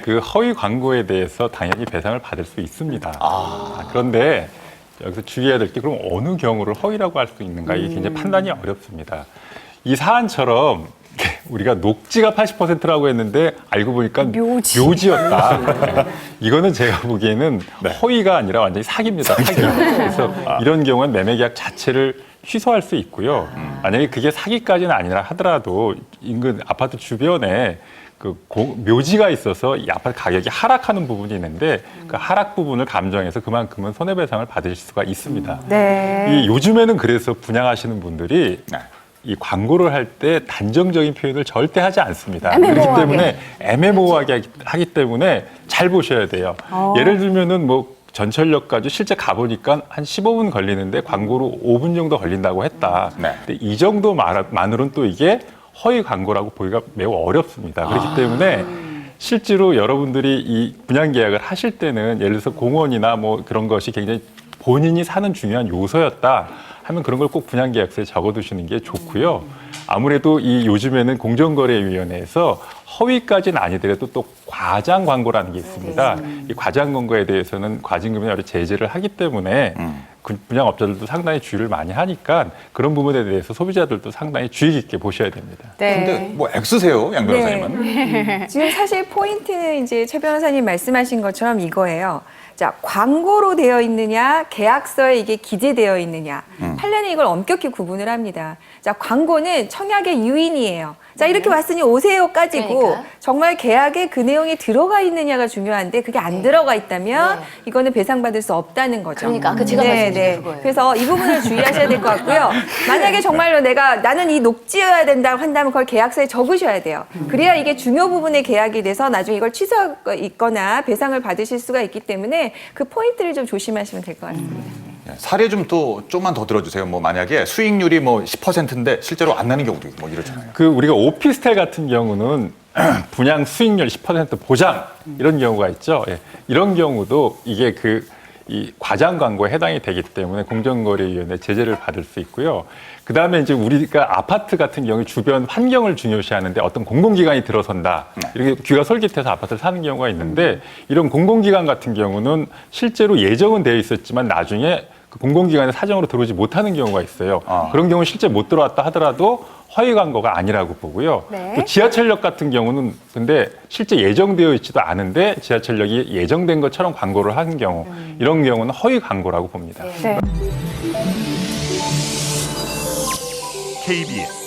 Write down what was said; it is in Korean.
그 허위 광고에 대해서 당연히 배상을 받을 수 있습니다. 그런데 여기서 주의해야 될 게 그럼 어느 경우를 허위라고 할 수 있는가 이게 굉장히 판단이 어렵습니다. 이 사안처럼 우리가 녹지가 80%라고 했는데 알고 보니까 묘지였다. 네. 이거는 제가 보기에는 허위가 아니라 완전히 사기입니다. 사기. 그래서 이런 경우는 매매계약 자체를 취소할 수 있고요. 만약에 그게 사기까지는 아니라 하더라도 인근 아파트 주변에 그 묘지가 있어서 이 아파트 가격이 하락하는 부분이 있는데 그 하락 부분을 감정해서 그만큼은 손해배상을 받으실 수가 있습니다. 이 요즘에는 그래서 분양하시는 분들이 이 광고를 할 때 단정적인 표현을 절대 하지 않습니다. 그렇기 때문에 애매모호하게 하기 때문에 잘 보셔야 돼요. 예를 들면은 뭐 전철역까지 실제 가보니까 한 15분 걸리는데 광고로 5분 정도 걸린다고 했다. 근데 이 정도만으로는 또 이게 허위 광고라고 보기가 매우 어렵습니다. 그렇기 때문에 실제로 여러분들이 이 분양 계약을 하실 때는 예를 들어서 공원이나 뭐 그런 것이 굉장히 본인이 사는 중요한 요소였다 하면 그런 걸 꼭 분양 계약서에 적어두시는 게 좋고요. 아무래도 이 요즘에는 공정거래위원회에서 허위까지는 아니더라도 또 과장 광고라는 게 있습니다. 이 과장 광고에 대해서는 과징금이나 여러 제재를 하기 때문에 분양업자들도 상당히 주의를 많이 하니까 그런 부분에 대해서 소비자들도 상당히 주의 깊게 보셔야 됩니다. 근데 뭐 X세요, 양 변호사님은? 지금 사실 포인트는 이제 최 변호사님 말씀하신 것처럼 이거예요. 자, 광고로 되어 있느냐, 계약서에 이게 기재되어 있느냐. 판례는 이걸 엄격히 구분을 합니다. 자, 광고는 청약의 유인이에요. 자, 이렇게 왔으니 오세요까지고 그러니까. 정말 계약에 그 내용이 들어가 있느냐가 중요한데 그게 안 들어가 있다면 이거는 배상받을 수 없다는 거죠. 그러니까 아까 제가 말씀드린 그거예요. 그래서 이 부분을 주의하셔야 될 것 같고요. 만약에 정말로 나는 이 녹지여야 된다고 한다면 그걸 계약서에 적으셔야 돼요. 그래야 이게 중요 부분의 계약이 돼서 나중에 이걸 취소하거나 배상을 받으실 수가 있기 때문에 그 포인트를 좀 조심하시면 될 것 같습니다. 사례 좀 또 좀만 더 들어주세요. 뭐 만약에 수익률이 뭐 10%인데 실제로 안 나는 경우도 있고 뭐 이렇잖아요. 그 우리가 오피스텔 같은 경우는 분양 수익률 10% 보장 이런 경우가 있죠. 예. 이런 경우도 이게 이 과장 광고에 해당이 되기 때문에 공정거래위원회 제재를 받을 수 있고요. 그 다음에 이제 우리가 아파트 같은 경우 주변 환경을 중요시하는데 어떤 공공기관이 들어선다. 이렇게 귀가 솔깃해서 아파트를 사는 경우가 있는데 이런 공공기관 같은 경우는 실제로 예정은 되어 있었지만 나중에 그 공공기관의 사정으로 들어오지 못하는 경우가 있어요. 그런 경우 실제 못 들어왔다 하더라도 허위 광고가 아니라고 보고요. 또 지하철역 같은 경우는 근데 실제 예정되어 있지도 않은데 지하철역이 예정된 것처럼 광고를 하는 경우 이런 경우는 허위 광고라고 봅니다. KBS